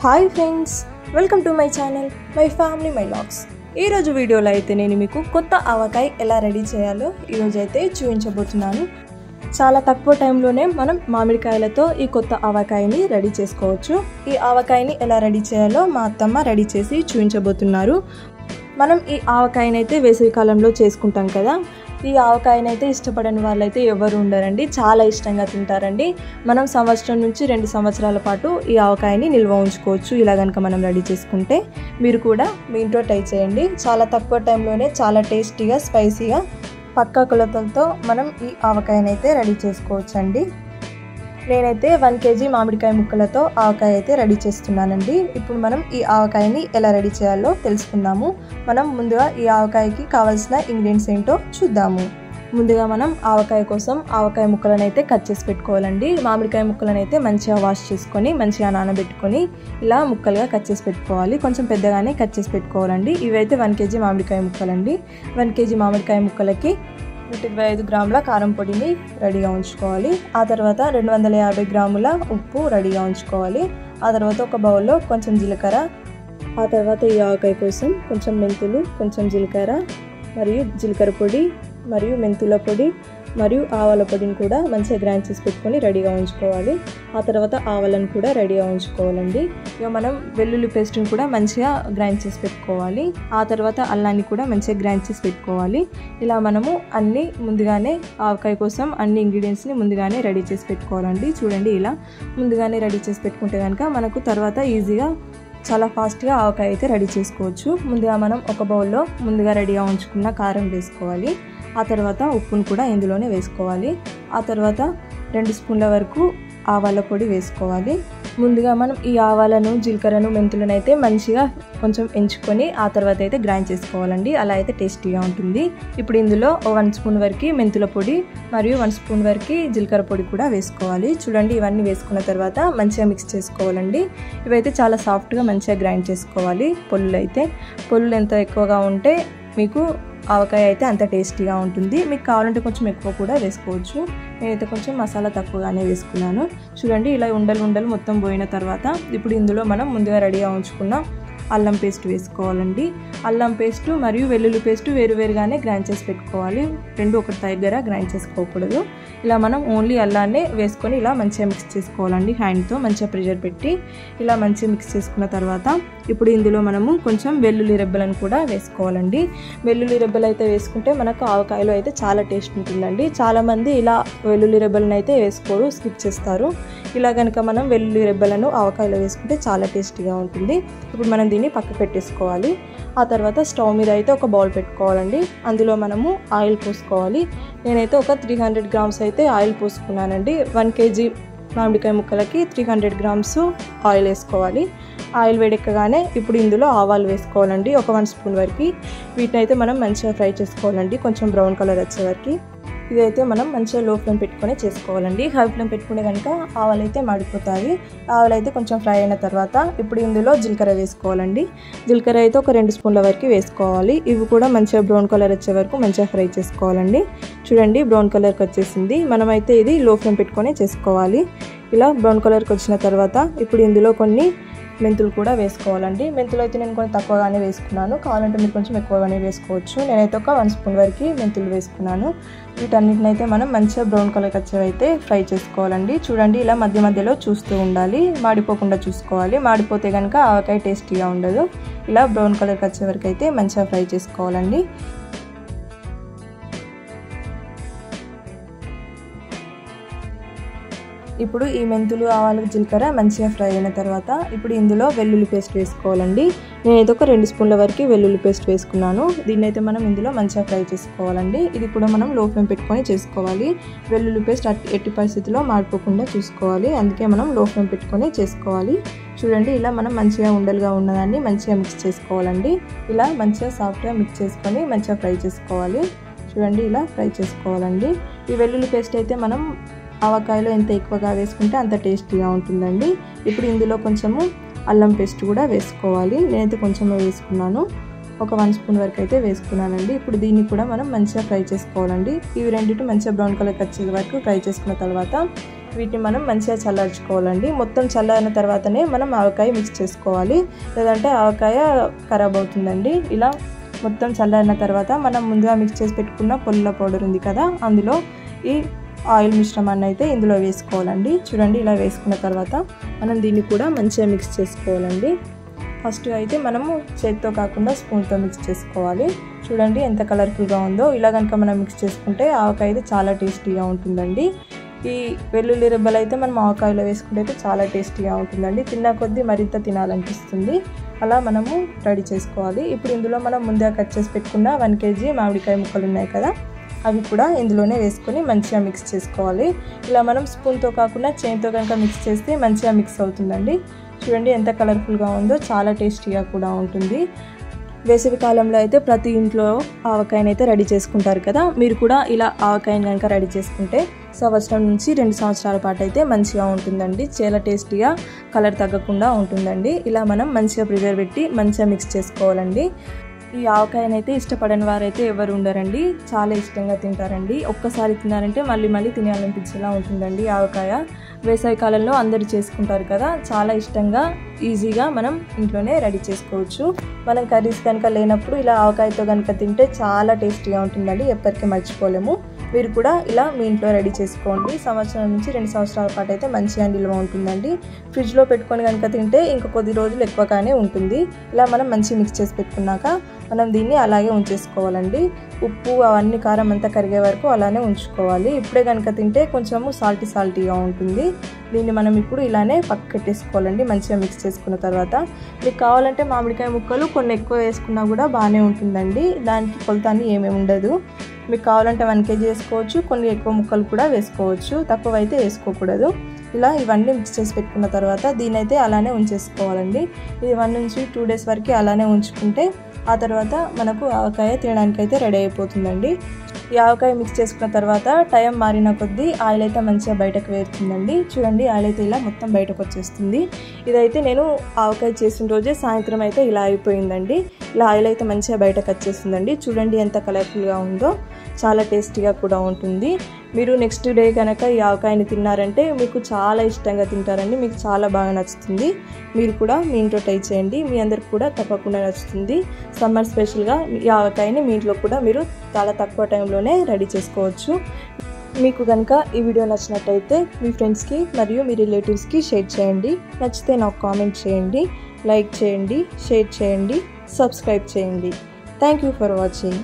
Hi friends, welcome to my channel my family my vlogs. ఈరోజు వీడియోలో అయితే నేను మీకు కొత్త ఆవకాయ ఎలా రెడీ చేయాలో ఈరోజు అయితే చూపించబోతున్నాను. చాలా తక్కువ టైంలోనే మనం మామిడికాయలతో ఈ కొత్త ఆవకాయని రెడీ చేసుకోవచ్చు. ఈ ఆవకాయని ఎలా రెడీ చేయాలో మా అత్తమ్మ రెడీ చేసి చూపించబోతున్నారు. మనం ఈ ఆవకాయనైతే వేసవి కాలంలో చేసుకుంటాం కదా. ఈ ఆవకాయనైతే ఇష్టపడని వాళ్ళైతే ఎవరు ఉండరండి, చాలా ఇష్టంగా తింటారండి. మనం సంవత్సరం నుంచి 2 సంవత్సరాల పాటు ఈ ఆవకాయని నిల్వ ఉంచుకోవచ్చు ఇలా కనుక మనం రెడీ చేసుకుంటే. మీరు కూడా మీ ఇంట్లో ట్రై చేయండి. చాలా తక్కువ టైంలోనే చాలా టేస్టీగా స్పైసీగా పక్కా కొలతలతో మనం ఈ ఆవకాయనైతే రెడీ చేసుకోవచ్చు అండి. నేనైతే 1 kg మామిడికాయ ముక్కలతో ఆవకాయ అయితే రెడీ చేస్తున్నానండి. ఇప్పుడు మనం ఈ ఆవకాయని ఎలా రెడీ చేయాలో తెలుసుకుందాము. మనం ముందుగా ఈ ఆవకాయకి కావాల్సిన ఇంగ్రీడియంట్స్ ఏంటో చూద్దాము. ముందుగా మనం ఆవకాయ కోసం ఆవకాయ ముక్కలను అయితే కట్ చేసి పెట్టుకోవాలండి. మామిడికాయ ముక్కలను అయితే మంచిగా వాష్ చేసుకొని మంచిగా నానబెట్టుకొని ఇలా ముక్కలుగా కట్ చేసి పెట్టుకోవాలి. కొంచెం పెద్దగానే కట్ చేసి పెట్టుకోవాలండి. ఇవైతే 1 kg మామిడికాయ ముక్కలండి. 1 kg మామిడికాయ ముక్కలకి 125 గ్రాముల కారం పొడిని రెడీగా ఉంచుకోవాలి. ఆ తర్వాత 250 గ్రాముల ఉప్పు రెడీగా ఉంచుకోవాలి. ఆ తర్వాత ఒక బౌల్లో కొంచెం జీలకర్ర, ఆ తర్వాత ఈ ఆవకాయ కోసం కొంచెం మెంతులు, కొంచెం జీలకర్ర మరియు జీలకర్ర పొడి మరియు మెంతుల పొడి మరియు ఆవాల పొడిని కూడా మంచిగా గ్రైండ్ చేసి పెట్టుకొని రెడీగా ఉంచుకోవాలి. ఆ తర్వాత ఆవాలను కూడా రెడీగా ఉంచుకోవాలండి. ఇక మనం వెల్లుల్లి పేస్ట్ని కూడా మంచిగా గ్రైండ్ చేసి పెట్టుకోవాలి. ఆ తర్వాత అల్లాన్ని కూడా మంచిగా గ్రైండ్ చేసి పెట్టుకోవాలి. ఇలా మనము అన్ని ముందుగానే ఆవకాయ కోసం అన్ని ఇంగ్రీడియంట్స్ని ముందుగానే రెడీ చేసి పెట్టుకోవాలండి. చూడండి, ఇలా ముందుగానే రెడీ చేసి పెట్టుకుంటే కనుక మనకు తర్వాత ఈజీగా చాలా ఫాస్ట్గా ఆవకాయ అయితే రెడీ చేసుకోవచ్చు. ముందుగా మనం ఒక బౌల్లో ముందుగా రెడీగా ఉంచుకున్న కారం వేసుకోవాలి. ఆ తర్వాత ఉప్పును కూడా ఇందులోనే వేసుకోవాలి. ఆ తర్వాత 2 స్పూన్ల వరకు ఆవాల పొడి వేసుకోవాలి. ముందుగా మనం ఈ ఆవాలను, జీలకర్రను, మెంతులను అయితే మంచిగా కొంచెం ఎంచుకొని ఆ తర్వాత అయితే గ్రైండ్ చేసుకోవాలండి. అలా అయితే టేస్టీగా ఉంటుంది. ఇప్పుడు ఇందులో 1 స్పూన్ వరకు మెంతుల పొడి మరియు 1 స్పూన్ వరకు జీలకర్ర పొడి కూడా వేసుకోవాలి. చూడండి, ఇవన్నీ వేసుకున్న తర్వాత మంచిగా మిక్స్ చేసుకోవాలండి. ఇవైతే చాలా సాఫ్ట్గా మంచిగా గ్రైండ్ చేసుకోవాలి. పొల్లులు ఎంత ఎక్కువగా ఉంటే మీకు ఆవకాయ అయితే అంత టేస్టీగా ఉంటుంది. మీకు కావాలంటే కొంచెం ఎక్కువ కూడా వేసుకోవచ్చు. నేనైతే కొంచెం మసాలా తక్కువగానే వేసుకున్నాను. చూడండి, ఇలా ఉండలు మొత్తం పోయిన తర్వాత ఇప్పుడు ఇందులో మనం ముందుగా రెడీగా ఉంచుకున్న అల్లం పేస్ట్ వేసుకోవాలండి. అల్లం పేస్ట్ మరియు వెల్లుల్లి పేస్ట్ వేరువేరుగానే గ్రైండ్ చేసి పెట్టుకోవాలి. రెండు ఒకటి దగ్గర గ్రైండ్ చేసుకోకూడదు. ఇలా మనం ఓన్లీ అల్లాన్నే వేసుకొని ఇలా మంచిగా మిక్స్ చేసుకోవాలండి. హ్యాండ్తో మంచిగా ప్రెషర్ పెట్టి ఇలా మంచిగా మిక్స్ చేసుకున్న తర్వాత ఇప్పుడు ఇందులో మనము కొంచెం వెల్లుల్లి రెబ్బలను కూడా వేసుకోవాలండి. వెల్లుల్లి రెబ్బలు అయితే వేసుకుంటే మనకు ఆవకాయలో అయితే చాలా టేస్ట్ ఉంటుందండి. చాలామంది ఇలా వెల్లుల్లి రెబ్బలను అయితే వేసుకోరు, స్కిప్ చేస్తారు. ఇలా కనుక మనం వెల్లుల్లి రెబ్బలను ఆవకాయలో వేసుకుంటే చాలా టేస్టీగా ఉంటుంది. ఇప్పుడు మనం దీన్ని పక్క పెట్టేసుకోవాలి. ఆ తర్వాత స్టవ్ మీద అయితే ఒక బౌల్ పెట్టుకోవాలండి. అందులో మనము ఆయిల్ పోసుకోవాలి. నేనైతే ఒక 300 గ్రామ్స్ అయితే ఆయిల్ పోసుకున్నానండి. 1 kg మామిడికాయ ముక్కలకి 300 గ్రామ్స్ ఆయిల్ వేసుకోవాలి. ఆయిల్ వేడెక్కగానే ఇప్పుడు ఇందులో ఆవాలు వేసుకోవాలండి. ఒక 1 స్పూన్ వరకు. వీటిని అయితే మనం మంచిగా ఫ్రై చేసుకోవాలండి, కొంచెం బ్రౌన్ కలర్ వచ్చే వరకు. ఇదైతే మనం మంచిగా లో ఫ్లేమ్ పెట్టుకొని చేసుకోవాలండి. హై ఫ్లేమ్ పెట్టుకునే కనుక ఆవాలు అయితే మాడిపోతాయి. ఆవాలు అయితే కొంచెం ఫ్రై అయిన తర్వాత ఇప్పుడు ఇందులో జీలకర్ర వేసుకోవాలండి. జీలకర్ర అయితే ఒక 2 స్పూన్ల వరకు వేసుకోవాలి. ఇవి కూడా మంచిగా బ్రౌన్ కలర్ వచ్చే వరకు మంచిగా ఫ్రై చేసుకోవాలండి. చూడండి, బ్రౌన్ కలర్కి వచ్చేసింది. మనమైతే ఇది లో ఫ్లేమ్ పెట్టుకొని చేసుకోవాలి. ఇలా బ్రౌన్ కలర్కి వచ్చిన తర్వాత ఇప్పుడు ఇందులో కొన్ని మెంతులు కూడా వేసుకోవాలండి. మెంతులు అయితే నేను కొంచెం తక్కువగానే వేసుకున్నాను. కావాలంటే మీరు కొంచెం ఎక్కువగానే వేసుకోవచ్చు. నేనైతే ఒక 1 స్పూన్ వరకు మెంతులు వేసుకున్నాను. వీటన్నిటిని అయితే మనం మంచిగా బ్రౌన్ కలర్ వచ్చేవైతే ఫ్రై చేసుకోవాలండి. చూడండి, ఇలా మధ్య మధ్యలో చూస్తూ ఉండాలి, మాడిపోకుండా చూసుకోవాలి. మాడిపోతే కనుక ఆవకాయ టేస్టీగా ఉండదు. ఇలా బ్రౌన్ కలర్కి వచ్చే వరకు అయితే మంచిగా ఫ్రై చేసుకోవాలండి. ఇప్పుడు ఈ మెంతులు, ఆవాలు, జీలకర్ర మంచిగా ఫ్రై అయిన తర్వాత ఇప్పుడు ఇందులో వెల్లుల్లి పేస్ట్ వేసుకోవాలండి. నేనైతే ఒక 2 స్పూన్ల వరకు వెల్లుల్లి పేస్ట్ వేసుకున్నాను. దీన్ని అయితే మనం ఇందులో మంచిగా ఫ్రై చేసుకోవాలండి. ఇది కూడా మనం లో ఫ్లేమ్ పెట్టుకొని చేసుకోవాలి. వెల్లుల్లి పేస్ట్ ఎట్టి పరిస్థితిలో మాడిపోకుండా చూసుకోవాలి. అందుకే మనం లో ఫ్లేమ్ పెట్టుకొని చేసుకోవాలి. చూడండి, ఇలా మనం మంచిగా ఉండలుగా ఉన్నదాన్ని మంచిగా మిక్స్ చేసుకోవాలండి. ఇలా మంచిగా సాఫ్ట్గా మిక్స్ చేసుకొని మంచిగా ఫ్రై చేసుకోవాలి. చూడండి, ఇలా ఫ్రై చేసుకోవాలండి. ఈ వెల్లుల్లి పేస్ట్ అయితే మనం ఆవకాయలో ఎంత ఎక్కువగా వేసుకుంటే అంత టేస్టీగా ఉంటుందండి. ఇప్పుడు ఇందులో కొంచెము అల్లం పేస్ట్ కూడా వేసుకోవాలి. నేనైతే కొంచెమే వేసుకున్నాను. ఒక 1 స్పూన్ వరకు అయితే వేసుకున్నానండి. ఇప్పుడు దీన్ని కూడా మనం మంచిగా ఫ్రై చేసుకోవాలండి. ఇవి రెండిటి మంచిగా బ్రౌన్ కలర్ వచ్చే వరకు ఫ్రై చేసుకున్న తర్వాత వీటిని మనం మంచిగా చల్లార్చుకోవాలండి. మొత్తం చల్లారిన తర్వాతనే మనం ఆవకాయ మిక్స్ చేసుకోవాలి, లేదంటే ఆవకాయ ఖరాబ్ అవుతుందండి. ఇలా మొత్తం చల్లారిన తర్వాత మనం ముందుగా మిక్స్ చేసి పెట్టుకున్న పొల్ల పౌడర్ ఉంది కదా, అందులో ఈ ఆయిల్ మిశ్రమాన్ని అయితే ఇందులో వేసుకోవాలండి. చూడండి, ఇలా వేసుకున్న తర్వాత మనం దీన్ని కూడా మంచిగా మిక్స్ చేసుకోవాలండి. ఫస్ట్ అయితే మనము చేతితో కాకుండా స్పూన్తో మిక్స్ చేసుకోవాలి. చూడండి ఎంత కలర్ఫుల్గా ఉందో. ఇలా కనుక మనం మిక్స్ చేసుకుంటే ఆవకాయ అయితే చాలా టేస్టీగా ఉంటుందండి. ఈ వెల్లుల్లి రెబ్బలు అయితే మనం ఆవకాయలో వేసుకుంటే అయితే చాలా టేస్టీగా ఉంటుందండి. తిన్న కొద్దీ మరింత తినాలనిపిస్తుంది. అలా మనము రెడీ చేసుకోవాలి. ఇప్పుడు ఇందులో మనం ముందుగా కట్ చేసి పెట్టుకున్న 1 kg మామిడికాయ ముక్కలు ఉన్నాయి కదా, అవి కూడా ఇందులోనే వేసుకొని మంచిగా మిక్స్ చేసుకోవాలి. ఇలా మనం స్పూన్తో కాకుండా చేతితో కనుక మిక్స్ చేస్తే మంచిగా మిక్స్ అవుతుందండి. చూడండి ఎంత కలర్ఫుల్గా ఉందో, చాలా టేస్టీగా కూడా ఉంటుంది. వేసవి కాలంలో అయితే ప్రతి ఇంట్లో ఆవకాయని అయితే రెడీ చేసుకుంటారు కదా, మీరు కూడా ఇలా ఆవకాయని కనుక రెడీ చేసుకుంటే సంవత్సరం నుంచి 2 సంవత్సరాల పాటు అయితే మంచిగా ఉంటుందండి. చాలా టేస్టీగా, కలర్ తగ్గకుండా ఉంటుందండి. ఇలా మనం మంచిగా ప్రిజర్వ్ పెట్టి మంచిగా మిక్స్ చేసుకోవాలండి. ఈ ఆవకాయని అయితే ఇష్టపడని వారైతే ఎవరు ఉండరండి, చాలా ఇష్టంగా తింటారండి. ఒక్కసారి తిన్నారంటే మళ్ళీ మళ్ళీ తినాలనిపించేలా ఉంటుందండి ఆవకాయ. వేసవి కాలంలో అందరూ చేసుకుంటారు కదా, చాలా ఇష్టంగా ఈజీగా మనం ఇంట్లోనే రెడీ చేసుకోవచ్చు. మనం కర్రీస్ కనుక లేనప్పుడు ఇలా ఆవకాయతో కనుక తింటే చాలా టేస్టీగా ఉంటుందండి, ఎప్పటికీ మర్చిపోలేము. మీరు కూడా ఇలా మీ ఇంట్లో రెడీ చేసుకోండి. సంవత్సరం నుంచి 2 సంవత్సరాల పాటు అయితే మంచిగా నిల్వ ఉంటుందండి. ఫ్రిడ్జ్లో పెట్టుకొని కనుక తింటే ఇంకా కొద్ది రోజులు ఎక్కువగానే ఉంటుంది. ఇలా మనం మంచిగా మిక్స్ చేసి పెట్టుకున్నాక మనం దీన్ని అలాగే ఉంచేసుకోవాలండి. ఉప్పు అవన్నీ కారం అంతా కరిగే వరకు అలానే ఉంచుకోవాలి. ఇప్పుడే కనుక తింటే కొంచెము సాల్టీగా ఉంటుంది. దీన్ని మనం ఇప్పుడు ఇలానే పక్కకు పెట్టేసుకోవాలండి. మంచిగా మిక్స్ చేసుకున్న తర్వాత మీకు కావాలంటే మామిడికాయ ముక్కలు కొన్ని ఎక్కువ వేసుకున్నా కూడా బాగానే ఉంటుందండి. దానికి కొలతని ఏమేమి ఉండదు. మీకు కావాలంటే 1 kg వేసుకోవచ్చు, కొన్ని ఎక్కువ ముక్కలు కూడా వేసుకోవచ్చు, తక్కువ అయితే వేసుకోకూడదు. ఇలా ఇవన్నీ మిక్స్ చేసి పెట్టుకున్న తర్వాత దీనైతే అలానే ఉంచేసుకోవాలండి. ఇది 1 నుంచి 2 days వరకు అలానే ఉంచుకుంటే ఆ తర్వాత మనకు ఆవకాయ తినడానికి అయితే రెడీ అయిపోతుందండి. ఈ ఆవకాయ మిక్స్ చేసుకున్న తర్వాత టైం మారిన కొద్దీ ఆయిల్ అయితే మంచిగా బయటకు వేరుతుందండి. చూడండి, ఆయిల్ అయితే ఇలా మొత్తం బయటకు వచ్చేస్తుంది. ఇదైతే నేను ఆవకాయ చేసిన రోజే సాయంత్రం అయితే ఇలా అయిపోయిందండి. ఇలా ఆయిల్ అయితే మంచిగా బయటకు వచ్చేస్తుందండి. చూడండి ఎంత కలర్ఫుల్గా ఉందో, చాలా టేస్టీగా కూడా ఉంటుంది. మీరు నెక్స్ట్ డే కనుక ఈ ఆవకాయని తిన్నారంటే మీకు చాలా ఇష్టంగా తింటారండి, మీకు చాలా బాగా నచ్చుతుంది. మీరు కూడా మీ ఇంట్లో ట్రై చేయండి, మీ అందరికి కూడా తప్పకుండా నచ్చుతుంది. సమ్మర్ స్పెషల్గా ఈ ఆవకాయని మీ ఇంట్లో కూడా మీరు చాలా తక్కువ టైంలోనే రెడీ చేసుకోవచ్చు. మీకు కనుక ఈ వీడియో నచ్చినట్టయితే మీ ఫ్రెండ్స్కి మరియు మీ రిలేటివ్స్కి షేర్ చేయండి. నచ్చితే నాకు కామెంట్ చేయండి, లైక్ చేయండి, షేర్ చేయండి, సబ్స్క్రైబ్ చేయండి. Thank you for watching.